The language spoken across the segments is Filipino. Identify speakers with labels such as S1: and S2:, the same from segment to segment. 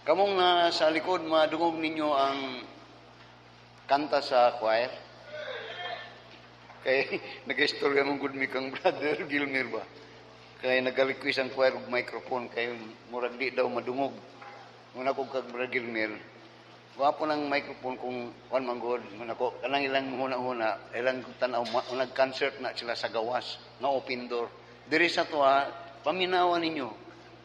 S1: Kamong sa likod, madungog ninyo ang kanta sa choir. Kay nag-istorya mong good mi kang brother Gilmer ba? Kay nag-request ang choir og microphone kay murag di daw madungog. Muna ko kag brother Gilmer. Wapo ng microphone kung one man god man ako kanang ilang huna-huna ilang tan-aw nag-concert na sila sa gawas nga open door. Diri sa tuwa paminawan ninyo.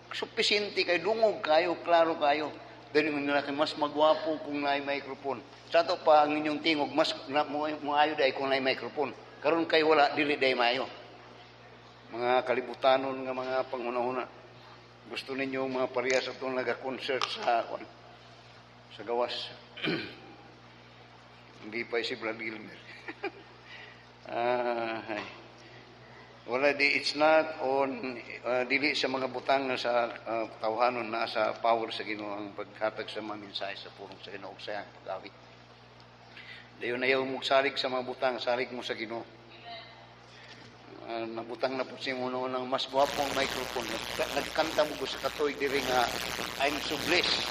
S1: Supisente kay dungog kayo, klaro kayo. Dili man nila kay mas magwapo kung naay microphone. Sa to pa ang inyong tingog mas maayo day kung naay microphone. Karon kay wala dili day maayo. Mga kalibutanon nga mga panghuna-huna. Gusto ninyo mga parehas atong naga-concert sa gawas. Hindi pa si Brad Gilmer. Wala di, it's not on, dili sa mga butang na sa tawhanon na sa power sa Ginoo ang paghatag sa mga mensahe sa purong sa Ginoo sa iyang pag-awit. Dayon ayaw mo salig sa mga butang, salig mo sa Ginoo. Nabutang na po si Muno ng mas gwapong microphone. Nagkanta mo ko sa katoy diri nga I'm so blessed.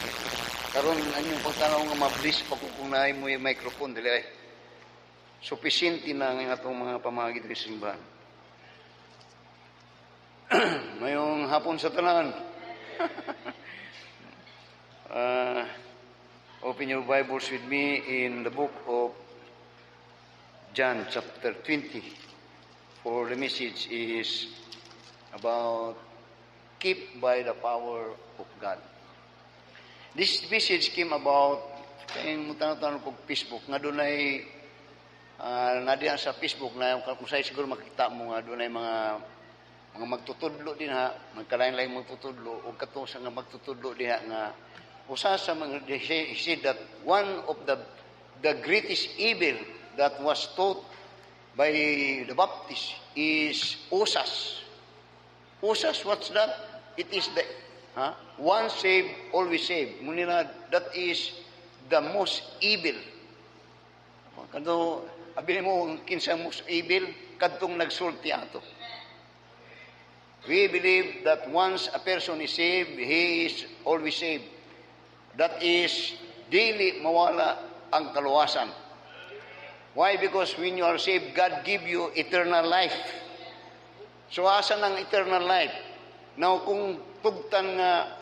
S1: Karon anyong pagtanaw nga ma-bless pa ko kung naay mo yung microphone dili ay. Sufficiente na ang atong mga pamagi diri sa simbahan. Mayong hapon sa tanan. Open your Bibles with me in the book of John chapter 20. For the message is about keep by the power of God. This message came about kayong mutanong ko Facebook nga doon ay nadiyan sa Facebook na kung sa'yo siguro makita mo nga doon ay mga magtutudlo din ha, magkalain-lain magtutudlo o katong sa nga magtutudlo din ha nga usa sa mga he said that one of the greatest evil that was taught by the Baptist is usas. Usas, what's that? It is the once saved, always saved. Munira, that is the most evil. Kado, abili mo, kinsa most evil, kadtong nagsulti ato. We believe that once a person is saved, he is always saved. That is, dili mawala ang kaluwasan. Why? Because when you are saved, God give you eternal life. So, asa ng eternal life? Now, kung tugtan nga,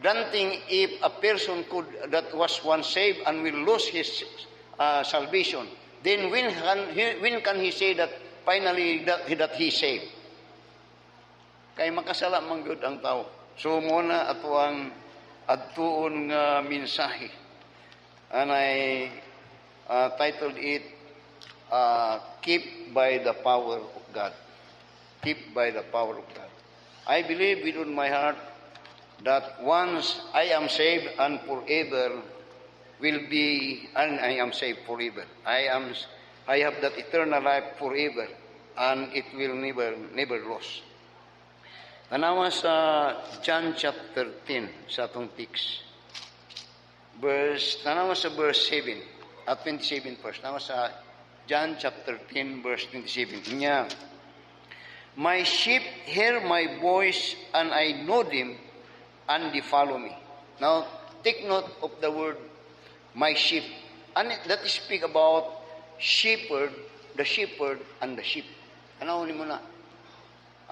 S1: granting if a person that was once saved and will lose his salvation, then when can he say that finally that he saved? Kay makasala man gyud ang tao. So, muna ato ang adtuon nga mensahe. And I titled it, keep by the power of God. Keep by the power of God. I believe within my heart that once I am saved and forever will be, and I am saved forever. I have that eternal life forever, and it will never lose. Tanawa sa John chapter 10 sa atong text. Tanawa sa verse 7 at 27 first. Tanawa sa John chapter 10 verse 27. Niya, my sheep hear my voice and I know them and they follow me. Now, take note of the word my sheep. And that speak about shepherd, the shepherd and the sheep. Ano ni mo na?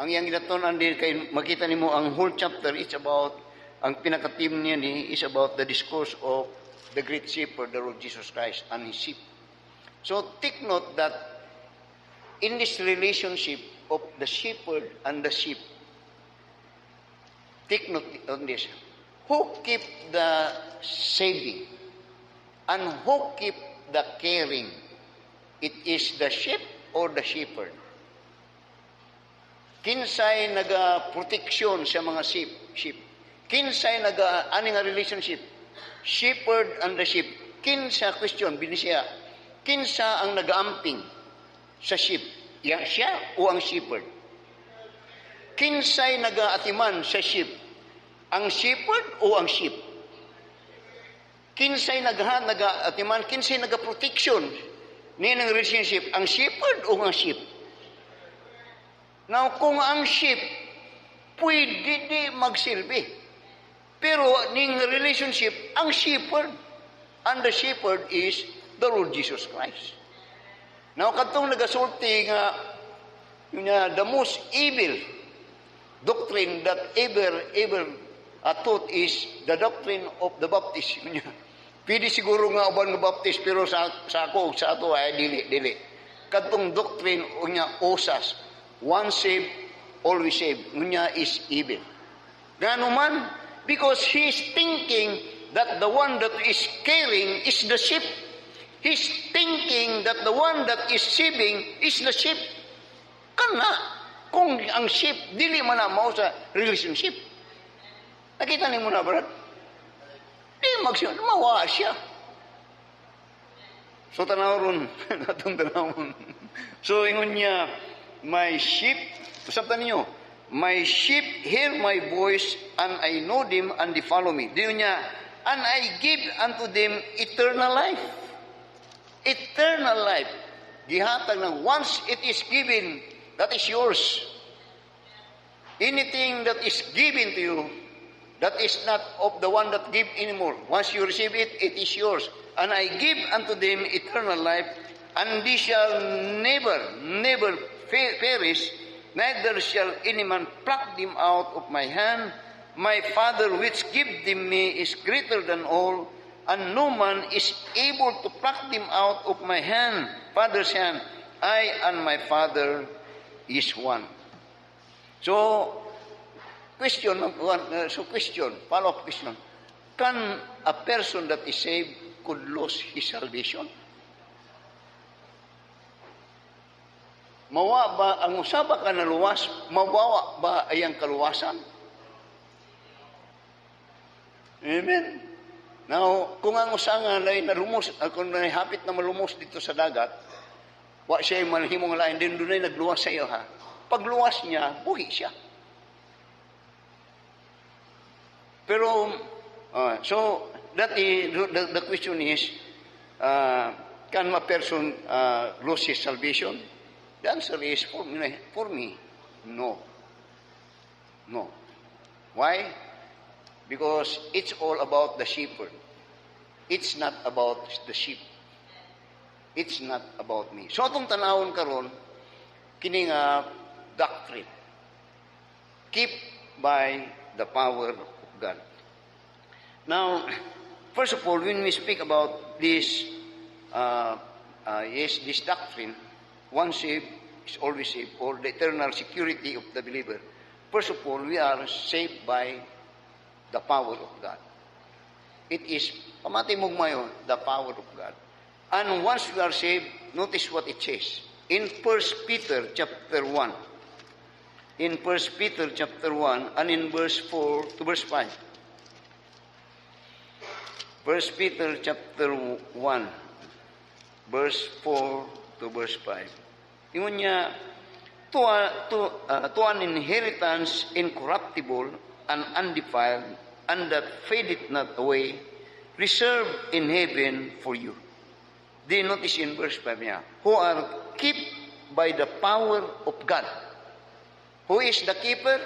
S1: Ang iyang ginaton din kay makita nimo ang whole chapter is about ang pinaka-theme niya ni is about the discourse of the great shepherd, the Lord Jesus Christ and his sheep. So take note that in this relationship of the shepherd and the sheep, take note on this. Who keep the saving and who keep the caring? It is the sheep or the shepherd. Kinsay naga-protection sa mga sheep. Kinsay naga-ani nga relationship? Shepherd and the sheep. Kinsa question, binisya. Kinsa ang nag-aamping sa sheep? Siya o ang shepherd? Kinsay nag-aatiman sa sheep? Ang shepherd o ang sheep? Kinsay nag-aatiman? Kinsay nag-protection? Niyan ang relationship? Ang shepherd o ang sheep? Now, kung ang sheep, pwede di magsilbi. Pero ning relationship, ang shepherd. And the shepherd is the Lord Jesus Christ. Now, katong nagasulti nga, the most evil doctrine that ever taught is the doctrine of the Baptist. Pwede siguro nga uban nga Baptist, pero sa ato ay dili. Katong doctrine unya osas, one saved, always saved. Unya is evil. Gano man, because he's thinking that the one that is caring is the sheep. He's thinking that the one that is saving is the sheep. Kana, kung ang sheep, dili man na mao sa relationship. Nakita niyo na, brad? Di mawa siya. So, tanawron, natong tanawron. So, ingon niya, my sheep, usaptan niyo, my sheep hear my voice, and I know them, and they follow me. Di niya, and I give unto them eternal life. Eternal life. Gihatag na once it is given, that is yours. Anything that is given to you, that is not of the one that give anymore. Once you receive it, it is yours. And I give unto them eternal life, and they shall never perish, neither shall any man pluck them out of my hand. My Father which give them me is greater than all, and no man is able to pluck them out of my hand, Father's hand. I and my Father is one. So, follow-up question. Can a person that is saved could lose his salvation? Mawa ba, ang usaba ka na luwas, mawawa ba ayang kaluwasan? Amen. Now, kung ang usangan ay nalumos, kung hapit na malumos dito sa dagat, wa siya yung manhimong lain, din doon ay nagluwas sa iyo, ha? Pagluwas niya, buhi siya. Pero, so, that is, the question is, can a person lose his salvation? The answer is, for me, no. No. Why? Because it's all about the shepherd. It's not about the sheep. It's not about me. So, itong tanawon karon, kining doctrine. Keep by the power of God. Now, first of all, when we speak about this, this doctrine, one saved is always saved, or the eternal security of the believer. First of all, we are saved by the power of God. It is, pamatimog mayon, the power of God. And once we are saved, notice what it says. In 1 Peter chapter 1. In 1 Peter chapter 1 and in verse 4 to verse 5. 1 Peter chapter 1, verse 4 to verse 5. Ingon niya, to an inheritance incorruptible and undefiled, and that fadeth not away, reserved in heaven for you. Then notice in verse 5 niya, who are kept by the power of God. Who is the keeper?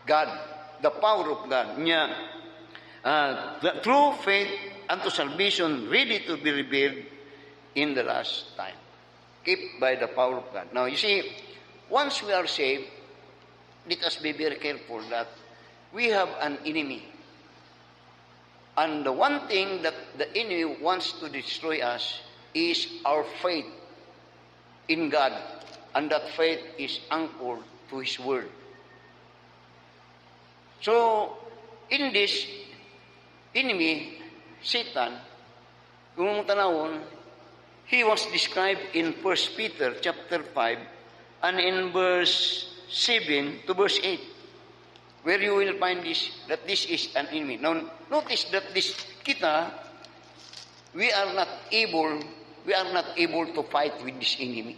S1: God. The power of God. Niya, through faith unto salvation, ready to be revealed in the last time. Kept by the power of God. Now, you see, once we are saved, let us be very careful that we have an enemy. And the one thing that the enemy wants to destroy us is our faith in God. And that faith is anchored to His Word. So, in this enemy, Satan, kung tanawon, he was described in 1 Peter chapter 5 and in verse 7 to verse 8, where you will find this, that this is an enemy. Now, notice that this kita, we are not able to fight with this enemy.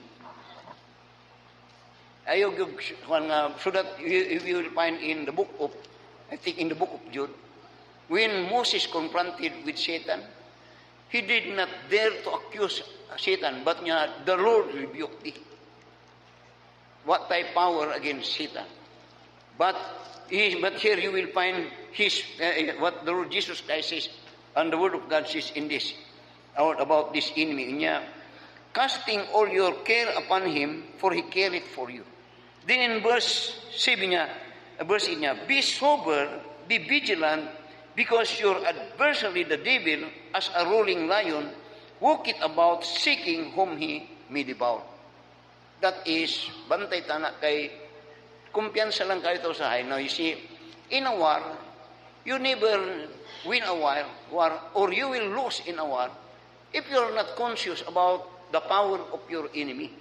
S1: So that you will find in the book of, I think in the book of Jude, when Moses confronted with Satan, he did not dare to accuse Satan, but the Lord rebuked thee. What type power against Satan? But here you will find what the Lord Jesus Christ says, and the Word of God says in this, about this enemy niya, casting all your care upon Him, for He careth for you. Then in verse 8 niya, be sober, be vigilant, because your adversary, the devil, as a roaring lion, walketh about seeking whom he may devour. That is, bantay tana kay kumpiyansa lang kayo sa hay. Now you see, in a war, you never win a war, or you will lose in a war if you are not conscious about the power of your enemy.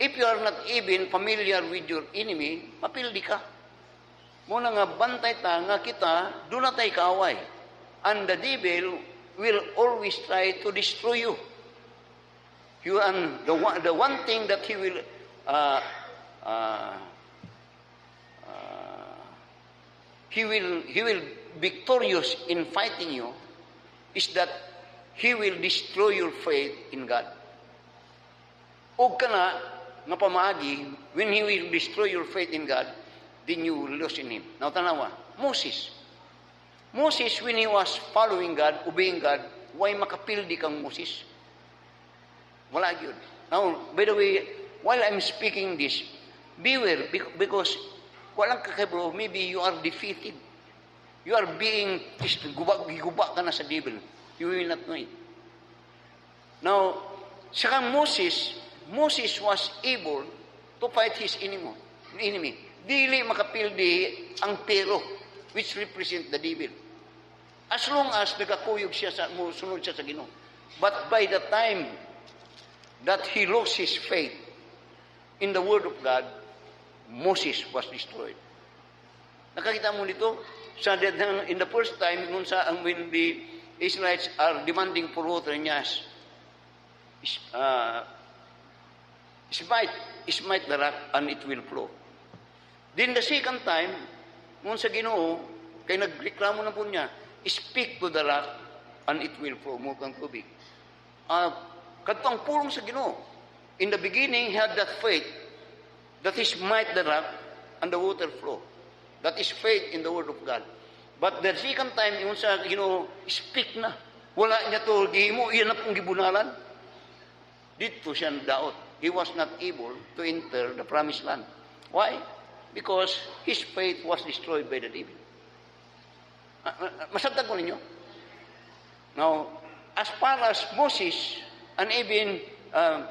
S1: If you are not even familiar with your enemy, mapildi ka. Muna nga bantay ta nga kita, doon na tayo kaaway. And the devil will always try to destroy you. And the one thing that he will he will victorious in fighting you is that he will destroy your faith in God. O kana nga pamaagi, when he will destroy your faith in God, then you will lose in him. Now tanawa, Moses, when he was following God, obeying God, why makapildi kang Moses? Wala yun. Now, by the way, while I'm speaking this, beware, because walang kakabro, maybe you are defeated. You are being, giguba ka na sa devil. You will not know it. Now, saka Moses was able to fight his enemy. Dili makapildi ang pero, which represent the devil. As long as nagakuyog siya sunod siya sa Ginoo. But by the time that he lost his faith in the Word of God, Moses was destroyed. Nakakita mo dito, in the first time, when the Israelites are demanding for water, yes, smite the rock and it will flow. Then the second time, nung sa Ginoo, kay nagreklamo na po niya, speak to the rock and it will flow, mukang tubig. Kadto ang pulong sa Ginoo. In the beginning, he had that faith that he smite the rock and the water flow. That is faith in the Word of God. But the second time, yung sa Ginoo, speak na. Wala niya to, gihimo, iyan na pong gibunalan. Dito siya daot. He was not able to enter the promised land. Why? Because his faith was destroyed by the devil. Masabtag ko ninyo? Now, as far as Moses and even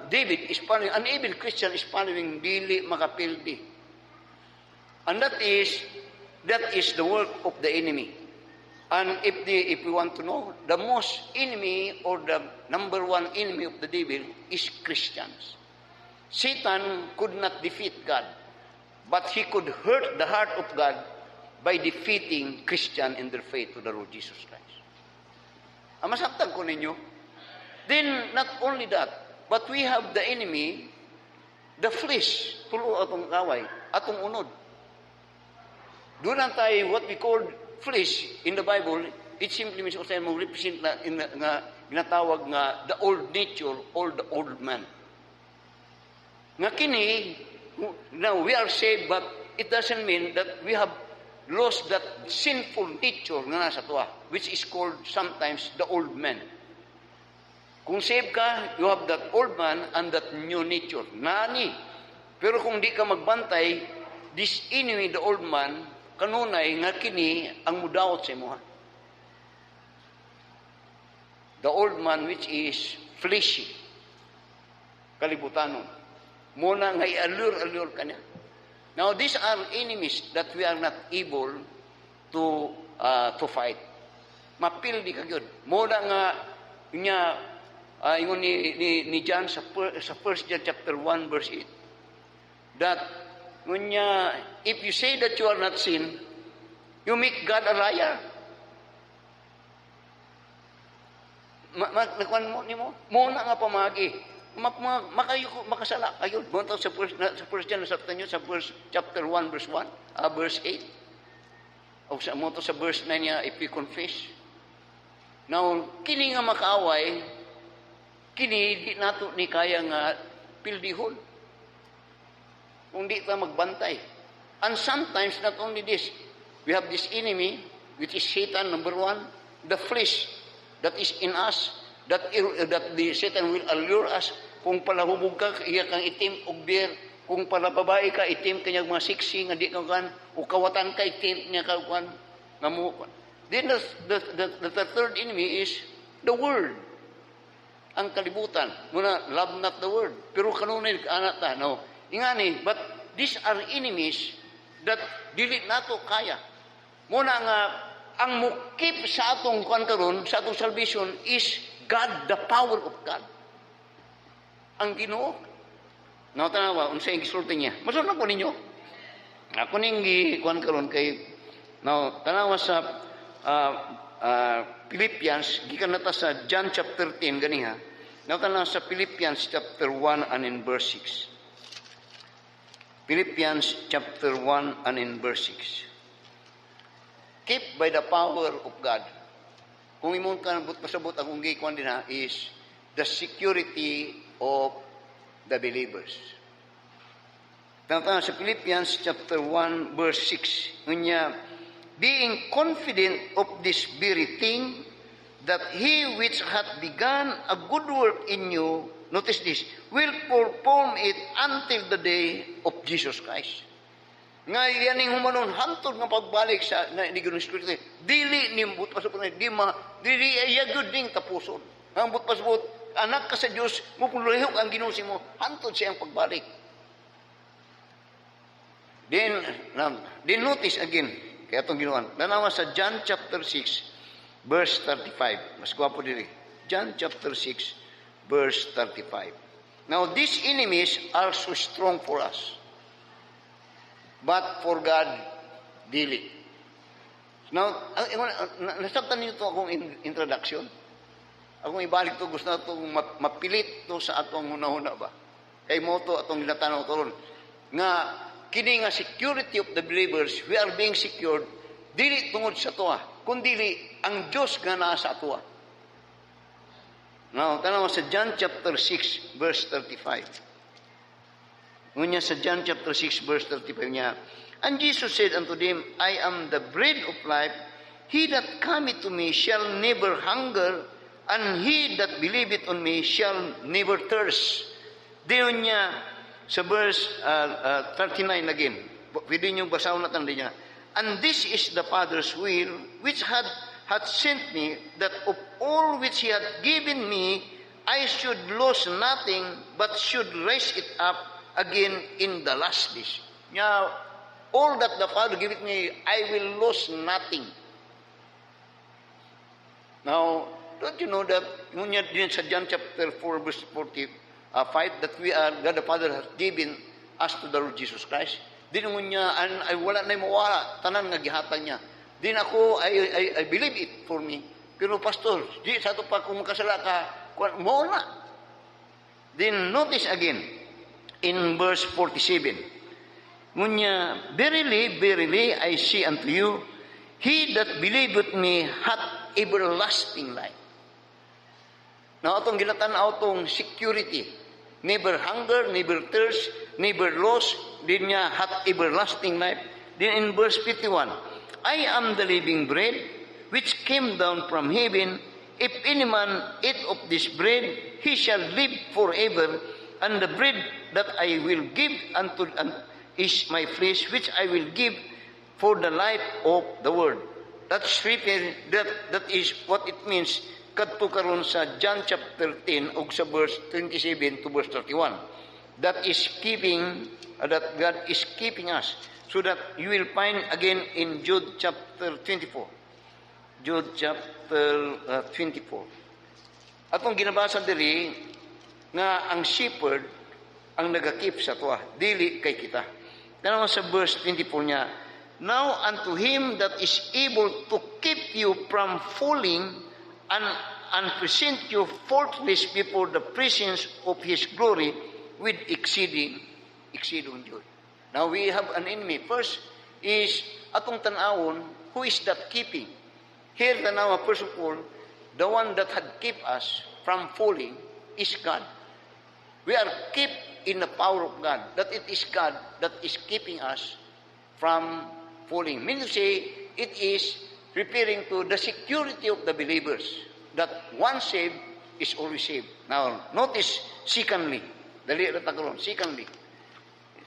S1: David is following, an even Christian is following, dili makapildi. And that is the work of the enemy. And if we want to know, the most enemy or the number one enemy of the devil is Christians. Satan could not defeat God, but he could hurt the heart of God by defeating Christian in their faith to the Lord Jesus Christ. Masabtag ko ninyo. Then, not only that, but we have the enemy, the flesh, tulo atong kaway, atong unod. Doon lang tayo, what we call flesh in the Bible, it simply means, also mo represent na, ginatawag nga, the old nature, or the old man. Nga kini, now we are saved, but it doesn't mean that we have lost that sinful nature nga nasa tuwa, which is called sometimes the old man. Kung saved ka, you have that old man and that new nature. Nani. Pero kung di ka magbantay, this enemy, the old man, kanunay nga kini ang mudawat sa imo. The old man which is fleshy. Kalibutanon. Muna nga i-allure ka niya. Now, these are enemies that we are not able to fight. Mapildi ka yun. Muna nga niya, ingon ni John sa 1 John chapter 1 verse 8, that niya, if you say that you are not sin, you make God a liar. Nakuan mo, muna nga pamagi. Makasala kayo. Bunta sa 1 John, nasabtan nyo sa chapter 1 verse 1, verse 8. O sa mo sa verse 9 niya, if you confess. Now, kini nga makaaway, kini di nato ni kaya nga pildihon. Kung di ta magbantay. And sometimes, not only this, we have this enemy, which is Satan, number one, the flesh that is in us, that the Satan will allure us. Kung palahubog ka, iya kang itim og beer. Kung pala babae ka, itim kanyang mga siksi, nga di ka kan, o kawatan ka, itim niya ka kan, nga mo. Then the third enemy is the world. Ang kalibutan. Muna, love not the world. Pero kanunay, anak ta, no. Ingani, but these are enemies that dili nato kaya. Muna nga, ang mukip sa atong kuan karon, sa atong salvation is God, the power of God. Ang Ginoo. Now, tanawa, unsay gisulti niya. Masunod ko ninyo. Ako ning kuan karon kay now, tanawa sa Philippians, gikan nata sa John chapter 10 ganiha. Now, tanawa sa Philippians chapter 1 and in verse 6. Philippians chapter 1 and in verse 6. Keep by the power of God. Kung imong kan pasabot akong gikuan din ha, is the security of the believers. Tama sa Philippians chapter 1 verse 6. Unya, being confident of this very thing, that he which hath begun a good work in you, notice this, will perform it until the day of Jesus Christ. Nga yaning humanon hantod nga pagbalik sa ni Ginoo Espiritu, dili nimbut pasabot dili ayagud ding tapuson. Ambot pasabot anak ka sa Dios, mupulihok ang Ginoo mo hantod siyang pagbalik. Then notice again, kaya itong ginawan. Nanawa sa John chapter 6, verse 35. Mas gwapo dili. John chapter 6, verse 35. Now, these enemies are so strong for us. But for God, dili. Now, nasabtan niyo ito akong introduction. Akong ibalik to, gusto na itong mapilit to sa atong huna-huna ba? Kay mo to atong ginatanaw to ron. Nga, kini nga security of the believers, we are being secured, dili tungod sa tuwa, kundili ang Diyos nga naa sa tuwa. Now, tanaw sa John chapter 6, verse 35. Ngunya sa John chapter 6, verse 35 niya, and Jesus said unto them, I am the bread of life. He that cometh to me shall never hunger, and he that believeth on me shall never thirst. Diyon niya, sa verse 39 again, pwede nyo basahon natin din niya, and this is the Father's will, which hath sent me, that of all which he hath given me, I should lose nothing, but should raise it up again in the last days. Now, all that the Father giveth me, I will lose nothing. Now, don't you know that, ngunya din sa John chapter 4, verse 45, that we are, God the Father has given us to the Lord Jesus Christ. Din ngunya, ay wala na mawala, tanan nga gihatag niya. Din ako, I believe it for me. Pero pastor, di sa ito pa kung makasala ka, mo na. Then notice again, in verse 47, ngunya, verily, verily, I say unto you, he that believeth me hath everlasting life. Now, itong ginatanaw itong security, never hunger, never thirst, never loss, din niya hath everlasting life. Then in verse 51, I am the living bread, which came down from heaven. If any man eat of this bread, he shall live forever. And the bread that I will give unto is my flesh, which I will give for the life of the world. That's written, that is what it means, kadto karon sa John chapter 10 ug sa verse 27 to verse 31. That is keeping, that God is keeping us, so that you will find again in Jude chapter 24. Jude chapter 24. Atong ginabasa diri nga ang shepherd ang nagakip sa tuwa, dili kay kita. Tanaw sa verse 24 niya, now unto him that is able to keep you from falling and present you faultless before the presence of his glory with exceeding joy. Now we have an enemy. First is atong tanawon, who is that keeping? Here tanawa, first of all, the one that had kept us from falling is God. We are kept in the power of God. That it is God that is keeping us from falling. Meaning to say, it is referring to the security of the believers, that once saved is always saved. Now, notice, secondly, secondly,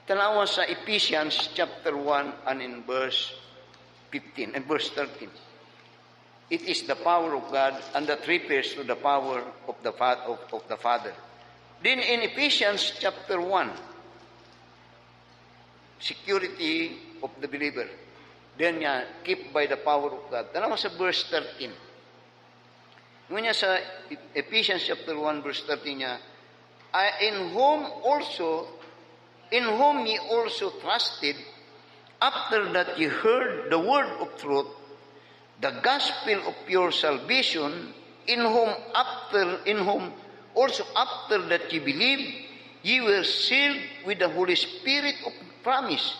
S1: tanawa sa Ephesians chapter 1 and in verse 15 and verse 13. It is the power of God, and that refers to the power of the Father. Then in Ephesians chapter 1, security of the believer. Then keep by the power of God. Tanawa sa verse 13. Ngunit sa Ephesians chapter 1 verse 13 niya, in whom ye also trusted, after that ye heard the word of truth, the gospel of your salvation, in whom also after that ye believed, ye were sealed with the Holy Spirit of promise,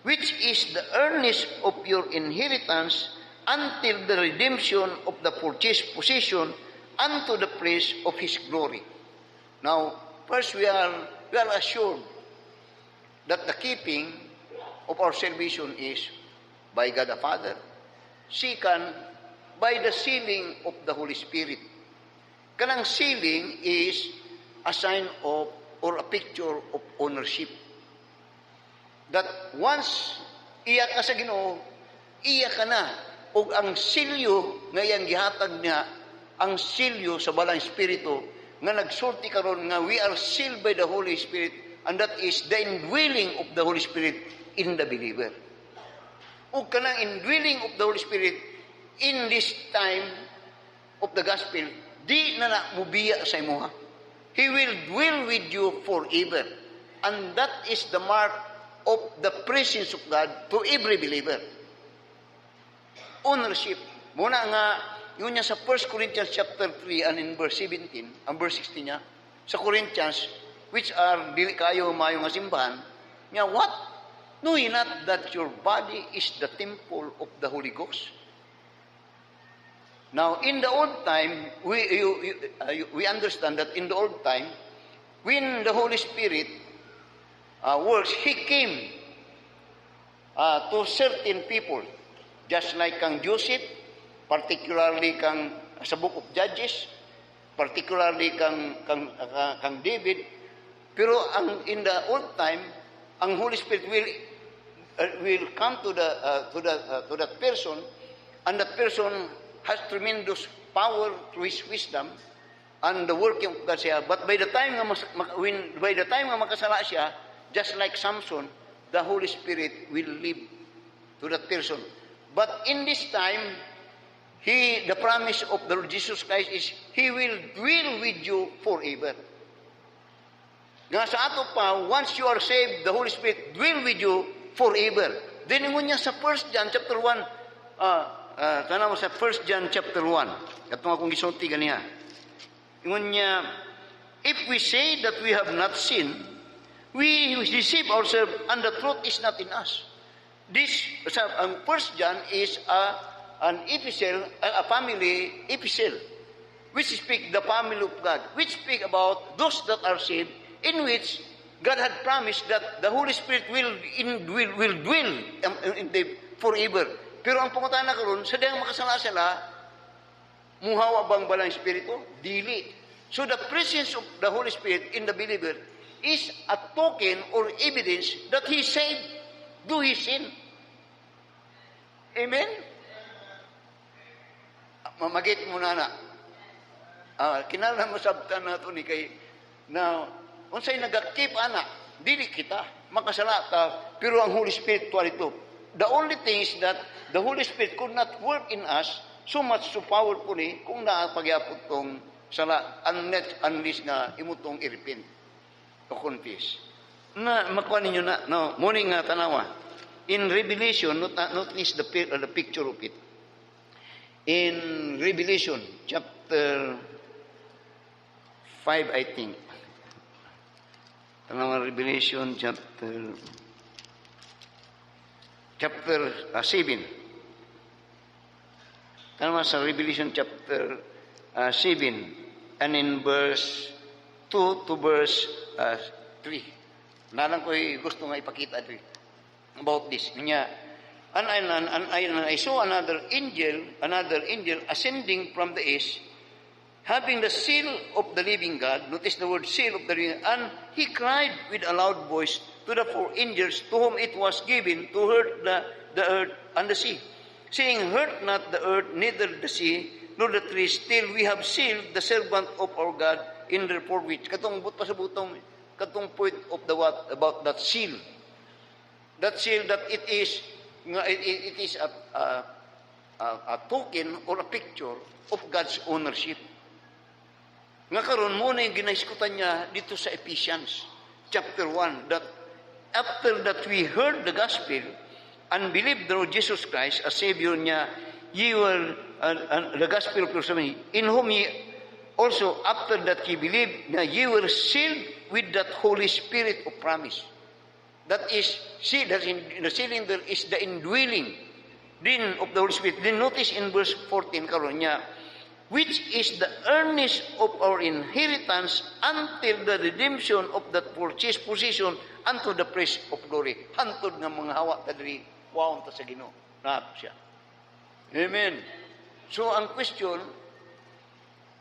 S1: which is the earnest of your inheritance until the redemption of the purchased possession unto the praise of His glory. Now, first we are assured that the keeping of our salvation is by God the Father. Second, by the sealing of the Holy Spirit. Kanang sealing is a sign of or a picture of ownership. That once iya ka sa Ginoo, iya ka na. O ang silyo nga iyang gihatag niya, ang silyo sa balang Espiritu, nga nagsulti karon nga we are sealed by the Holy Spirit, and that is the indwelling of the Holy Spirit in the believer. O kanang indwelling of the Holy Spirit in this time of the gospel, di na mubiya sa imuha. He will dwell with you forever. And that is the mark of the presence of God to every believer. Ownership. Muna nga, yun niya sa 1 Corinthians chapter 3 and in verse 17, ang verse 16 niya, sa Corinthians, which are dili kayo mayo nga simbahan, niya, what? Know ye not that your body is the temple of the Holy Ghost? Now, in the old time, we understand that in the old time, when the Holy Spirit works, He came to certain people, just like kang Joseph, particularly kang sa book of Judges, particularly kang David. Pero in the old time, ang Holy Spirit will come to that person, and that person has tremendous power through his wisdom and the working of God siya. But by the time nga makasala siya, just like Samson, the Holy Spirit will live to that person. But in this time, the promise of the Lord Jesus Christ is, He will dwell with you forever. Nga sa ato pa, once you are saved, the Holy Spirit dwell with you forever. Then ingon niya sa 1 John chapter 1, tanaw sa 1 John chapter 1, katong akong gisulti ganiha. Ingon niya, if we say that we have not sinned, we deceive ourselves and the truth is not in us. This, ang 1 John is an epistle, a family epistle, which speak the family of God, which speak about those that are saved, in which God had promised that the Holy Spirit will dwell in them forever. Pero ang pangutana karon, sa dayang makasala sila, muhawa bang balang Espiritu? Dili. So the presence of the Holy Spirit in the believer is a token or evidence that he saved, do he sin. Amen? Mamagit mo na. Kinala mo sabtan na ito ni kay, na, unsay nagakip ana, dili kita, makasala ta, pero ang Holy Spirit tuwal ito. The only thing is that the Holy Spirit could not work in us so much so powerfully kung naapagyapot tong sala, unless nga imutong iripin o confess. Na, makuha ninyo na, no, morning nga tanawa. In Revelation, notice the picture of it. In Revelation, chapter 5, I think. Tanawa, Revelation, chapter 7. Tanawa sa Revelation, chapter 7, and in verse 2 to verse 3. Nalang ko'y gusto nga ipakita dito. about this. Niya, and I saw another angel ascending from the east, having the seal of the living God. Notice the word seal of the living God. And he cried with a loud voice to the four angels to whom it was given to hurt the earth and the sea, saying, hurt not the earth, neither the sea, nor the trees, till we have sealed the servant of our God in their foreheads. Katong but pa sa butong, katong point of the what about that seal. That seal that it is a token or a picture of God's ownership. Nga karon mo na yung ginaiskutan niya dito sa Ephesians chapter 1, that after that we heard the gospel and believed the Lord Jesus Christ as Savior niya, ye will, the gospel of Christ, in whom ye also, after that ye believed, na ye were sealed with that Holy Spirit of promise. That is, see, that in the sealing there is the indwelling din of the Holy Spirit. Then notice in verse 14, karon niya, which is the earnest of our inheritance until the redemption of that purchased possession unto the praise of glory. Hantod nga mga hawa tadiri, waon ta sa Ginoo. Nato siya. Amen. So ang question,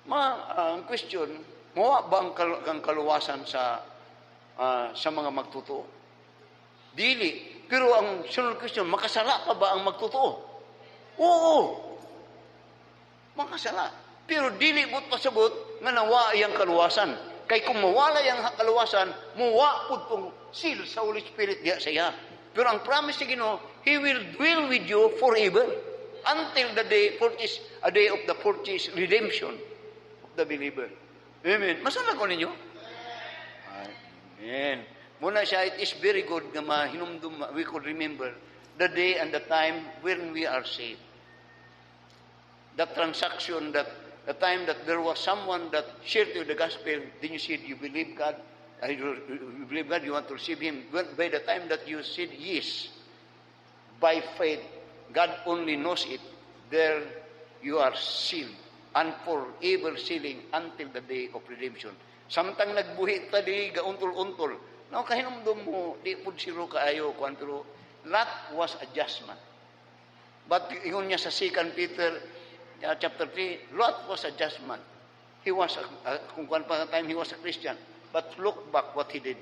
S1: mawa ba ang kaluwasan sa mga magtotoo? Dili. Pero ang sunod question, makasala pa ba ang magtotoo? Oo. Makasala. Pero dili mo't pasabot nga nawa iyang kaluwasan. Kay kung mawala iyang kaluwasan, muwa po itong seal sa Holy Spirit diya sa iya. Pero ang promise ni Ginoo, He will dwell with you forever until the day a day of the purchase redemption of the believer. Amen. Masala ko ninyo? Amen. Muna siya, it is very good na mahinumdum, we could remember the day and the time when we are saved. That transaction, the time that there was someone that shared you the gospel, then you said, you believe God, you believe God, you want to receive Him. By the time that you said yes, by faith, God only knows it, there you are sealed, and forever sealing until the day of redemption. Samtang nagbuhi ta di gauntol-untol, no, kahinumdum mo, di po siro kaayo, pero that was adjustment. But yun niya sa 2 Peter chapter 3, Lot was adjustment. He was, kung kuwan pa time, he was a Christian. But look back what he did.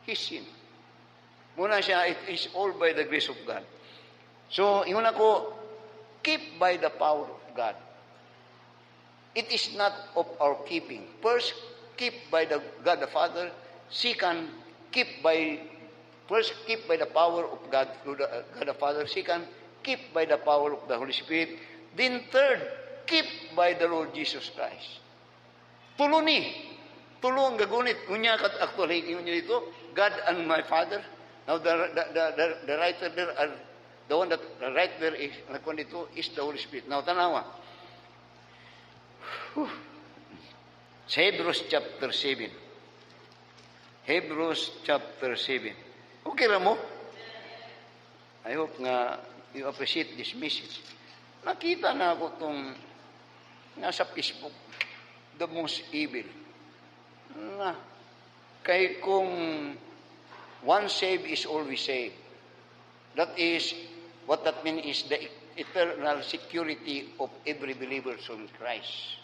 S1: He sinned. Muna siya, it is all by the grace of God. So, yun ako, keep by the power of God. It is not of our keeping. First, keep by the God the Father. Second, keep by the power of God through God the Father. Second, keep by the power of the Holy Spirit. Then third, keep by the Lord Jesus Christ. Tulo ang gagunit. Unya kat actually unya dito, God and my Father. Now the writer there, the one that right there is dito is the Holy Spirit. Now tanawa. Sa Hebrews chapter 7. Hebrews chapter 7. Okay ra mo? I hope nga you appreciate this message. Nakita na ako itong nasa Facebook, the most evil. Na, kay kung one saved is always saved. That is, what that means is the eternal security of every believer in Christ.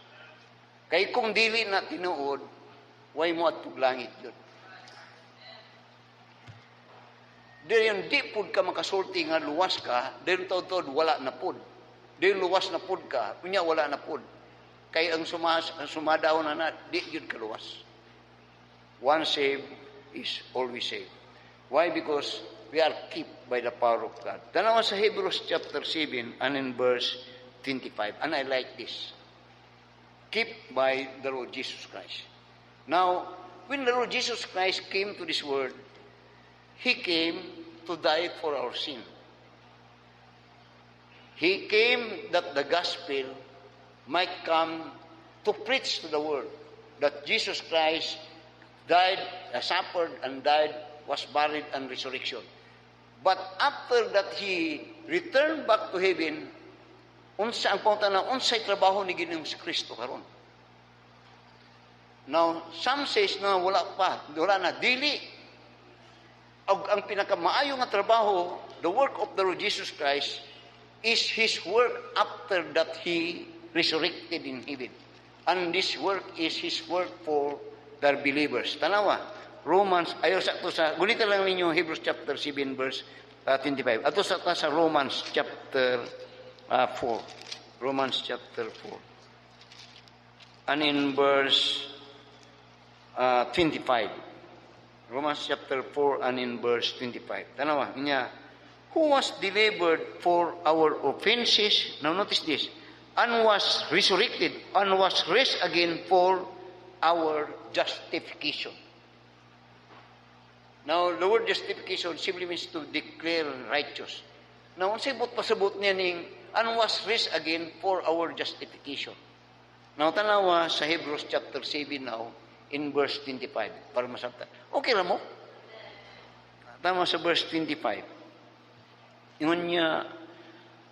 S1: Kay kung dili na tinuod, way mo at tuglangit yun. Dahil yung di pod ka makasulti nga luwas ka, dahil taod-taod wala na pod. Dahil luwas na pod ka, kunya wala na pod. Kay ang sumadaw na di yun kaluwas. One saved is always saved. Why? Because we are kept by the power of God. Tanawa sa Hebrews chapter 7 and in verse 25. And I like this. Kept by the Lord Jesus Christ. Now, when the Lord Jesus Christ came to this world, He came to die for our sin. He came that the gospel might come to preach to the world that Jesus Christ died, suffered and died, was buried and resurrection. But after that He returned back to heaven, unsa ang punta na unsay trabaho ni Ginoong Kristo karon. Now, some says na wala na, dili. ang pinakamaayo nga trabaho, the work of the Lord Jesus Christ, is His work after that He resurrected in heaven. And this work is His work for the believers. Tanawa, Romans, ayaw sa ito sa, gunita lang ninyo Hebrews chapter 7 verse 25. Ato sa ito sa Romans chapter 4. Romans chapter 4. And in verse 25. Romans chapter 4 and in verse 25. Tanawa, niya, who was delivered for our offenses, now notice this, and was resurrected, and was raised again for our justification. Now, the word justification simply means to declare righteous. Now, ang sabot pasabot niya ning, and was raised again for our justification. Now, tanawa sa Hebrews chapter 7 now, in verse 25, para masabtan. Okay lang mo? Tama sa verse 25. Yun niya,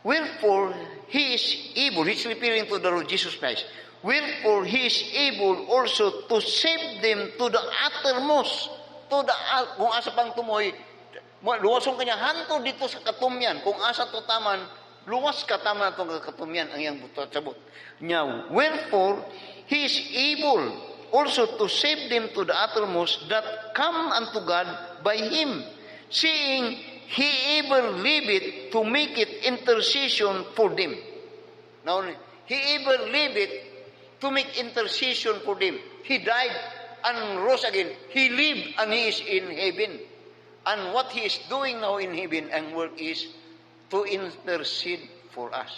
S1: wherefore, He is able, He's referring to the Lord Jesus Christ, wherefore, He is able also to save them to the uttermost, kung asa pang tumoy, luwasong kanya, hanto dito sa katumyan, kung asa to taman, luwas ka tama itong katumyan, ang iyang buto at sabot. Niya, wherefore, He is able also to save them to the uttermost that come unto God by Him, seeing He ever liveth to make it intercession for them. Now, He ever liveth to make intercession for them. He died and rose again. He lived and He is in heaven. And what He is doing now in heaven and work is to intercede for us.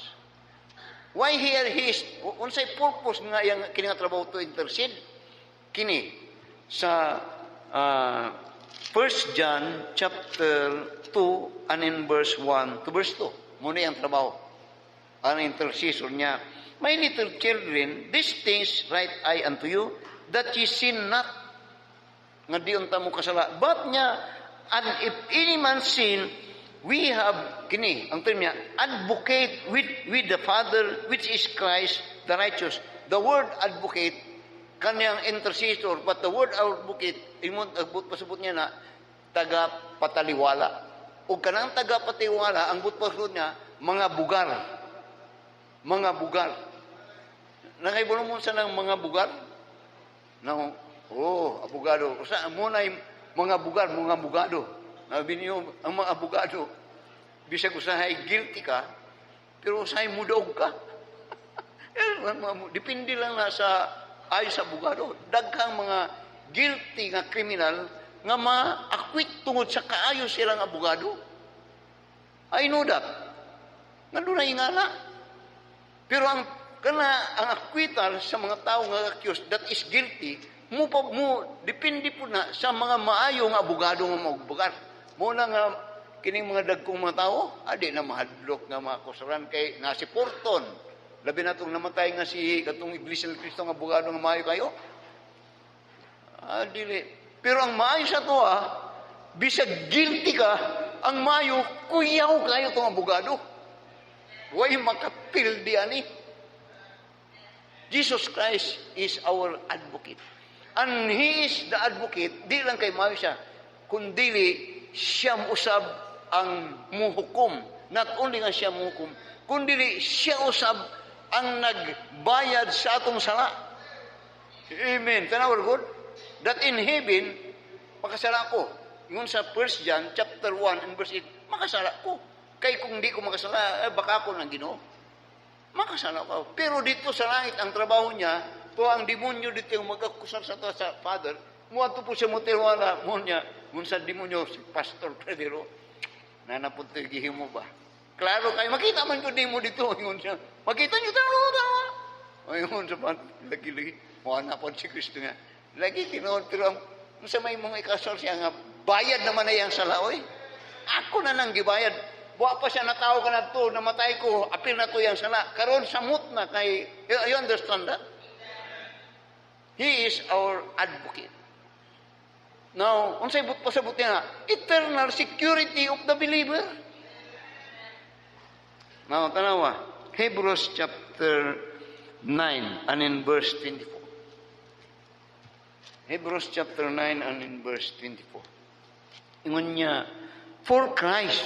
S1: Why here He is, unsay purpose nga yung kinatrabaho to intercede? Kini sa 1 John chapter 2 and in verse 1 to verse 2. Muna yung trabaho. Ang intercession niya. My little children, these things write I unto you, that ye sin not. Nga di unta mo kasala. But niya, and if any man sin, we have, kini, ang term niya, advocate with the Father, which is Christ, the righteous. The word advocate, kanyang intercessor, but the word advocate, agbut pasabot niya na, taga-pataliwala. O kanang taga-pataliwala, ang but-pasabot niya, mga bugar. Mga bugar. Nangaybuno mo sa ng mga bugar? No. Oh, abogado. Sa muna yung mga bugar, mga abogado. Sabi niyo, ang mga abogado, bisag usahay guilty ka, pero usahay mudog ka. Depende lang na sa ayo sa abogado. Daghang mga guilty nga kriminal nga ma-acquit tungod sa kaayo silang abogado. I know that. Nga doon na ingala. Pero ang acquittal sa mga tao nga accused that is guilty, depende po na sa mga maayo nga abogado nga magbugar. Muna nga kining mga dagkong mga tao, adi na mahadlok nga mga kusaran kay nga si Porton. Labi na itong namatay nga si katong Iglesia ni Cristo nga abogado nga maayo kayo. Dili. Pero ang maayo sa to bisag guilty ka, ang maayo, kuyaw kayo itong abogado. Huwag makapil di ani. Jesus Christ is our advocate. And He is the advocate, di lang kay maayo siya, kundi siya usab ang muhukom. Not only nga siya muhukom, kundi siya usab ang nagbayad sa atong sala. Amen. Tanawar God? That in heaven, makasala ko. Yung sa 1 John chapter 1 and verse 8, makasala ko. Kay kung di ko makasala, baka ako nang Ginoo. Makasala ko. Pero dito sa langit, ang trabaho niya, to ang demonyo dito yung magakusar sa to sa Father, muadto po siya motiwala mo niya, mun sa demonyo, si Pastor Pedro, nanapot to gihimo ba? Klaro kayo, makita man ko demo dito, yun siya. Makita niyo tama. Ayun sa lagi-lagi, muha po si Kristo nga. Lagi tinood, pero sa may mga ikasal siya nga, bayad naman na yung salaoy. Ako na nang gibayad. Buwa pa siya nataw ka na to, namatay ko, apil na to yung sala. Karon samot na kay, you understand that? He is our advocate. Now, unsay but pasabot niya, eternal security of the believer. Now, tanawa, Hebrews chapter 9 and in verse 24. Hebrews chapter 9 and in verse 24. Ingon niya, for Christ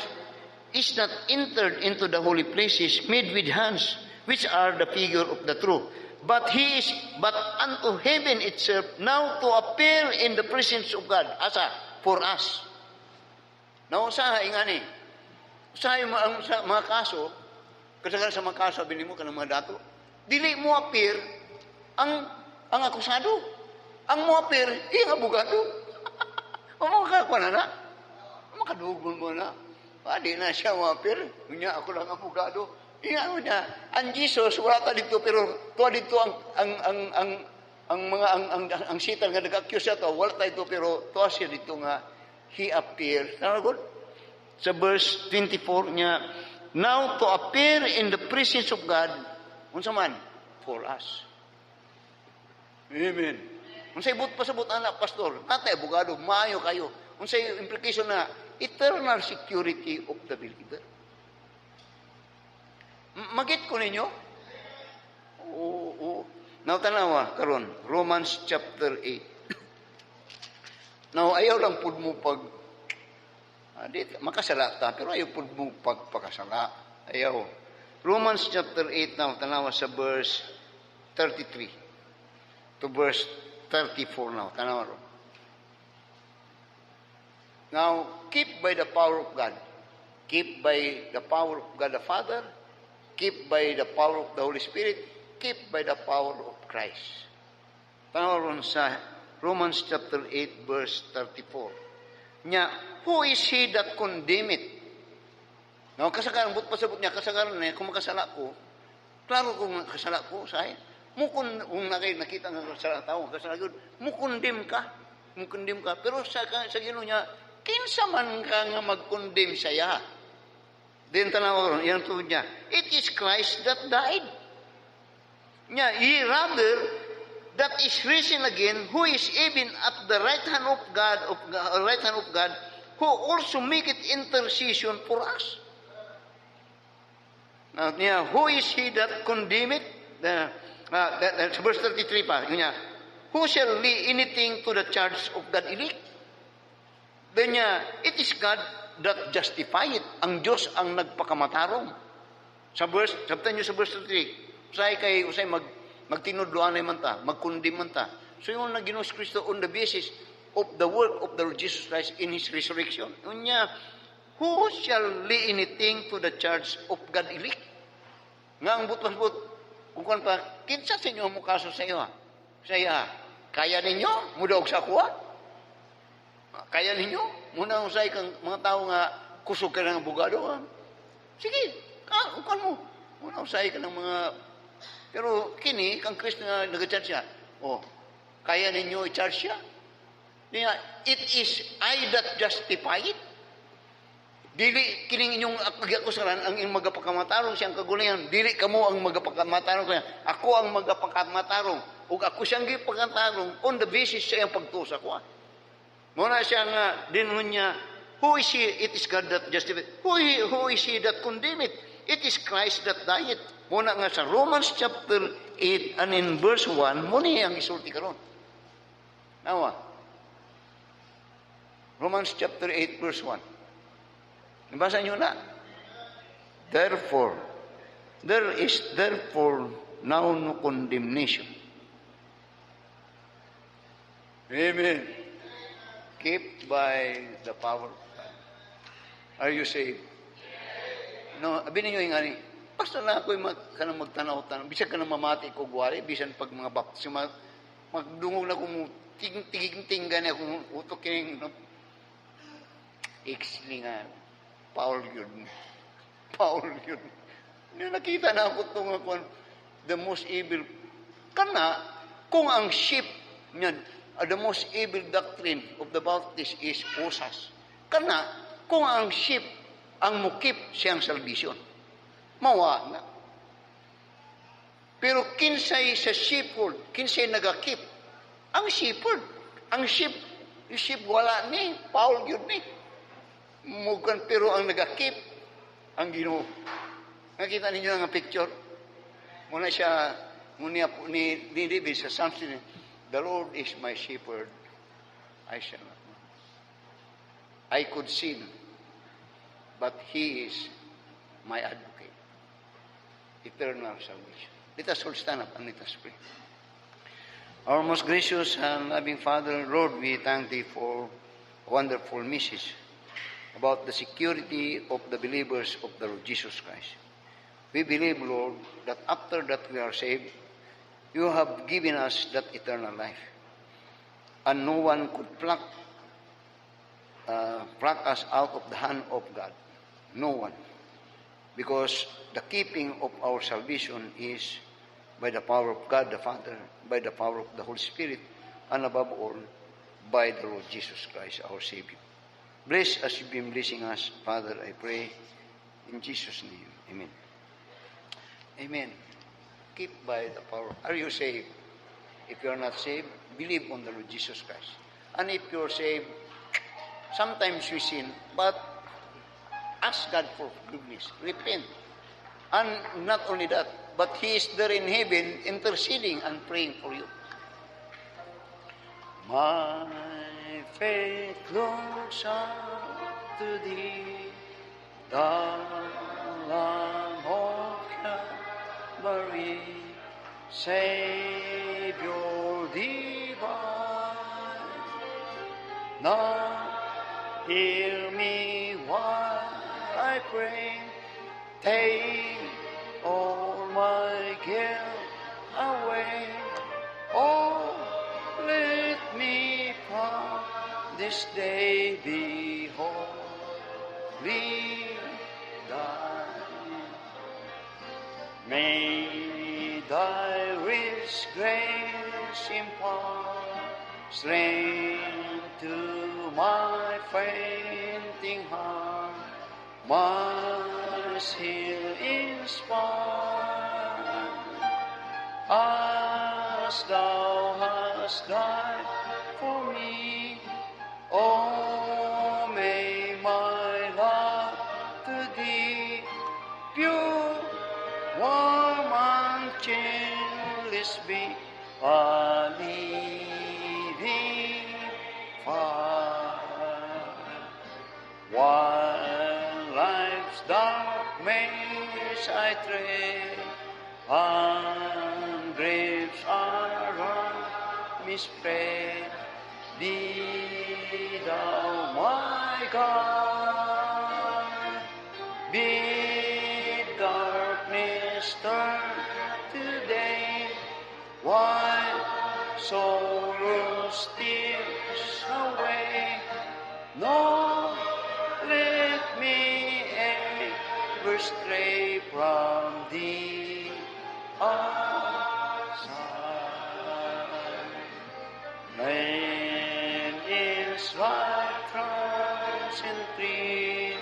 S1: is not entered into the holy places made with hands, which are the figure of the truth. But unto heaven itself, now to appear in the presence of God. Asa? For us. Now, usahay nga ni. Usahay mo ang mga kaso, kasagaran sa mga kaso, sabi mo ka ng mga dato, dili mo appear ang akusado. Ang mo appear, ang abogado. Makakuha na. Makadugon mo na. Di na siya mo appear. Kunya, ako lang abogado. Iyan niya, ang Jesus, wala ta dito, pero tuwa dito ang sitan nga nag-accuse siya to, wala ta dito, pero tuwa siya dito nga, he appeared. Ano sa verse 24 niya, now to appear in the presence of God, unsa man, for us. Amen. Unsay pasabot anak pastor, natay abogado, maayo kayo. Unsay implication na eternal security of the believer. Magit ko ninyo? Oo. Now tanawa karon, Romans chapter 8. Now ayaw lang pud mo pag makasala ta, pero ayaw pud mo pagpakasala. Ayaw. Romans chapter 8 now tanawa sa verse 33 to verse 34 now. Tanawa ro. Now, keep by the power of God. Keep by the power of God the Father. Keep by the power of the Holy Spirit. Keep by the power of Christ. Tanawa ron sa Romans chapter 8 verse 34. Nya, who is he that condemneth? Now, kasagaran, but pasabot niya, kasagaran niya, kung makasala ko, klaro kung kasala ko, sahi, kung nakita ng kasala tao, kasala yun, mukundem ka. Pero sa Ginoo niya, kinsa man ka nga mag-condemn saya. Then tanaw ron, yan tuod niya, it is Christ that died. Nya, ye rather that is risen again, who is even at the right hand of God, who also maketh intercession for us. Now, niya, who is he that condemneth? Verse 33 pa, niya, who shall lay anything to the charge of God elect? Then niya, it is God that justifieth. Ang Diyos ang nagpakamatarong. Sa verse 33, usay magtinudloan man ta, magkundim man ta. So yung Ginoong Kristo on the basis of the work of the Lord Jesus Christ in His resurrection. Yun niya, who shall lay anything to the charge of God elect? Nga ang but kung kan pa, kinsa sa inyo mo kaso sa iyo ha? Sa iya, kaya ninyo? Mudaog sa kuha? Kaya ninyo? Muna usay kang mga tao nga kusog ka ng abogado. Ha? Sige, ukan mo. Muna usay ka ng mga... Pero kini, kang Kristo nga nag-charge siya. Kaya ninyo i-charge siya? It is I that justify it. Dili, kining inyong akusaran, ang inyong magapakamatarong siyang kagulayan. Dili kamo ang magapakamatarong kaya. Ako ang magapakamatarong. O ako siyang gipakamatarong on the basis sa iyang pagtusa ko. Muna siya nga, dinun niya, who is he? It is God that justified. Who is he that condemneth? It is Christ that died. Muna nga sa Romans chapter 8 and in verse 1, muna ang isulti karon. Nawa. Romans chapter 8 verse 1. Nabasa niyo na? Therefore, there is therefore now no condemnation. Amen. Keep by the power of God. Are you saved? No, abin ninyo yung ani, basta na ako'y magtanaw-tanaw, bisan ka na mamati ko guwari, bisan pag mga baptisma, magdungog na kung tiging-tinggan na kung utok yung X-lingan. Paul yun. Nakita na ako itong the most evil. Kana, kung ang ship niyan, the most evil doctrine of the Baptist is usas. Kana, kung ang ship, ang mukip siyang salvation. Mawa na. Pero kinsay sa shepherd, kinsay nagakip? Ang shepherd. Ang ship, yung ship wala ni, Paul yun ni. Mugan, pero ang nagakip, ang Ginoo. Nakita ninyo ang picture? Muna siya, ni David sa Psalms, the Lord is my shepherd, I shall not want. I could sin, but He is my advocate. Eternal salvation. Let us all stand up and let us pray. Our most gracious and loving Father, Lord, we thank Thee for a wonderful message about the security of the believers of the Lord Jesus Christ. We believe, Lord, that after that we are saved, You have given us that eternal life. And no one could pluck us out of the hand of God. No one. Because the keeping of our salvation is by the power of God the Father, by the power of the Holy Spirit, and above all, by the Lord Jesus Christ, our Savior. Bless as You've been blessing us, Father, I pray, in Jesus' name. Amen. Amen. Keep by the power. Are you saved? If you are not saved, believe on the Lord Jesus Christ. And if you are saved, sometimes you sin, but ask God for forgiveness. Repent. And not only that, but He is there in heaven interceding and praying for you. My faith looks up to Thee, the Lamb of Calvary, Savior divine. Now hear me while I pray. Take all my guilt away. Oh, let me from this day be wholly thine. May Thy rich grace impart strength to my fainting heart. Mercy inspire, as Thou hast died for me. Oh, may my love to Thee, pure, warm, and chillless be, a living fire. While life's dark maze I tread, and graves are around me spread, be Thou my God. Bid darkness turn to day, while sorrow steals away. No, let me ever stray from Thee aside. Man is like trance and tree,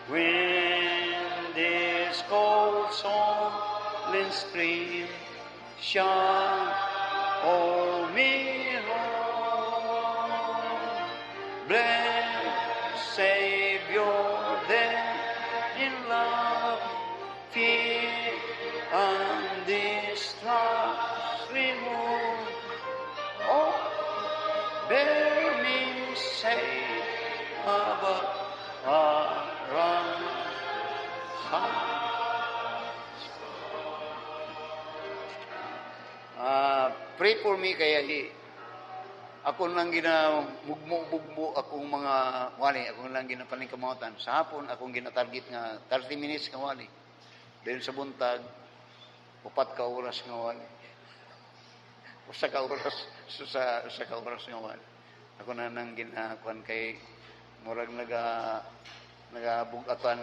S1: when this cold solemn stream shall all me wrong. Blessed Savior, then in love, fear and distrust remove. Oh, bear me safe above around. Pray for me kaya ako lang ginamugmo-bugmo akong mga wali, ako lang ginapaningkamutan. Sa hapon, akong ginatarget nga 30 minutes nga wali. Dahil sa buntag, 4 ka oras nga wali. Sa ka oras nga wali. Ako na nang ginakuan kay murag nabugatan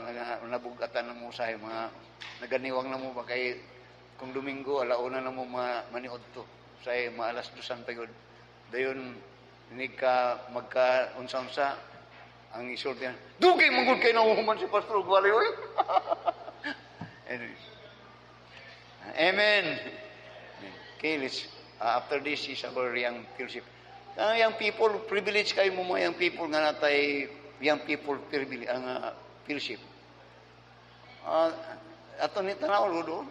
S1: na mo sa mga naganiwang na mo ba kay kung Domingo, alauna na mo maniod to. Say, maalas 2 pa yun. Dayon, hinig ka magka-unsa-unsa, ang isulti yan, dugay manggod kayo nahuhuman si Pastor Gwali, oy! Anyway. Amen. Okay, after this is our young fellowship. Young people, privilege kayo mo mga young people nga natay young people privilege, ang fellowship. Ato ni tanaw do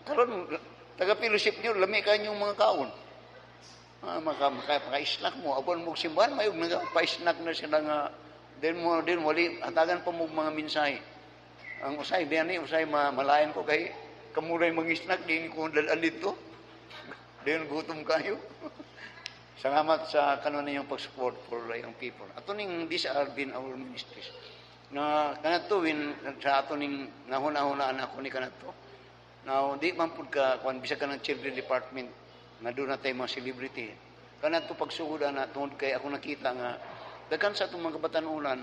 S1: karon taga-fellowship niyo lami kanyong mga kaon. Maka-snack mo abon mo simbahan mayog nagapa-snack na sila nga Din wali hatagan pa mo mga mensahe. Ang usay usay malayan ko kay kamulay mangisnak din ko dalan dito. Din gutom kayo. Salamat sa kanon ninyong pag-support for young people. Ato ning these are been our ministries. Na kanato sa ato ning nahuna-hunaan ako ni kanato. Now di man pud ka kuan bisag ka ng children department na doon na tayo mga celebrity. Kanato pagsugod na tungod kay ako nakita nga daghan sa atong mga kabatanunan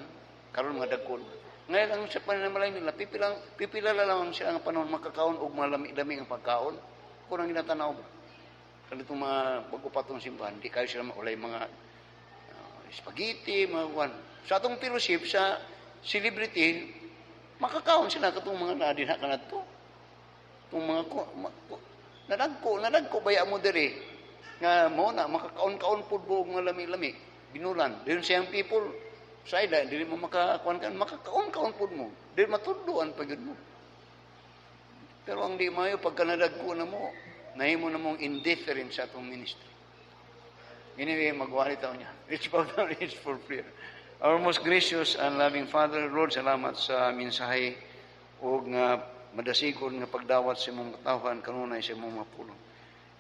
S1: karon mga dagkon. Ngayon ang sa pananamalay nila pipila lang sila ang panahon makakaon og malami-lami ang pagkaon. Kunang ginatanaw ba? Kanito mga pag-upatong simbahan, di kayo sila maulay mga spaghetti, mga kuan. Sa atong fellowship, sa celebrity, makakaon sila katong mga nadinha ka na to. Itong mga nadagko baya mo diri nga mo na makakaon-kaon pud buog mga lami-lami, binulan. Diyon siyang people, sa ila, dili mo makakuan kan, makakaon-kaon pud mo. Dili matudloan pa gyud mo. Pero ang di mayo pagka nadagko na mo, nahimo na mong indifferent sa atong ministry. Anyway, magwali tayo niya. It's for prayer. Our most gracious and loving Father, Lord, salamat sa mensahe o nga madasigon nga pagdawat sa imong katawhan kanunay sa imong mapulong.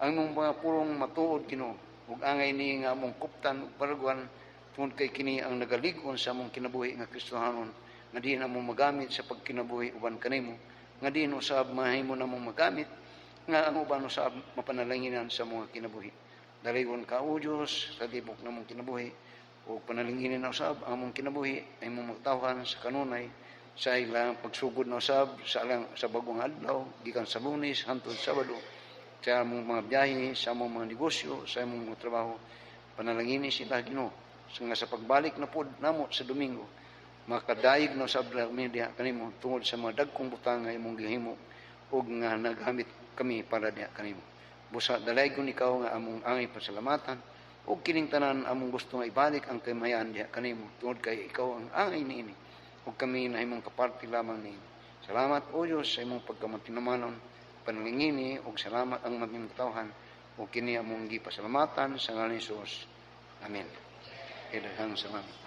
S1: Ang imong mga pulong matuod Ginoo ug angay ni nga among kuptan ug paraguan tungod kay kini ang nagaligon sa among kinabuhi nga Kristohanon nga diin among magamit sa pagkinabuhi uban kanimo nga diin usab mahimo namong magamit nga ang uban sa mapanalanginan sa mga kinabuhi. Daligon ka o Diyos sa tibok na mong kinabuhi o panalanginin na usab ang mong kinabuhi ay mong magtawhan sa kanunay sa ilang pagsugod na usab sa bagong adlaw gikan sa Lunes hangtod Sabado sa among mga biyahe, sa among mga negosyo, sa among mga trabaho. Panalanginin sila Ginoo nga sa pagbalik na pod namo sa Domingo makadaig na usab media kanimo tungod sa mga dagkong butang nga imong gihimo ug nga nagamit kami para diha kanimo. Busa dalaygon ikaw nga among angay pasalamatan ug kining tanan among gusto nga ibalik ang kaymayan diha kanimo tungod kay ikaw ang angay niini ug kami na imong kaparti lamang niini. Salamat o Dios sa imong pagkamantinamanon panalingini ug salamat ang maging katawhan ug kini among gipasalamatan sa ngalan ni Jesus. Amen. Kay daghang salamat.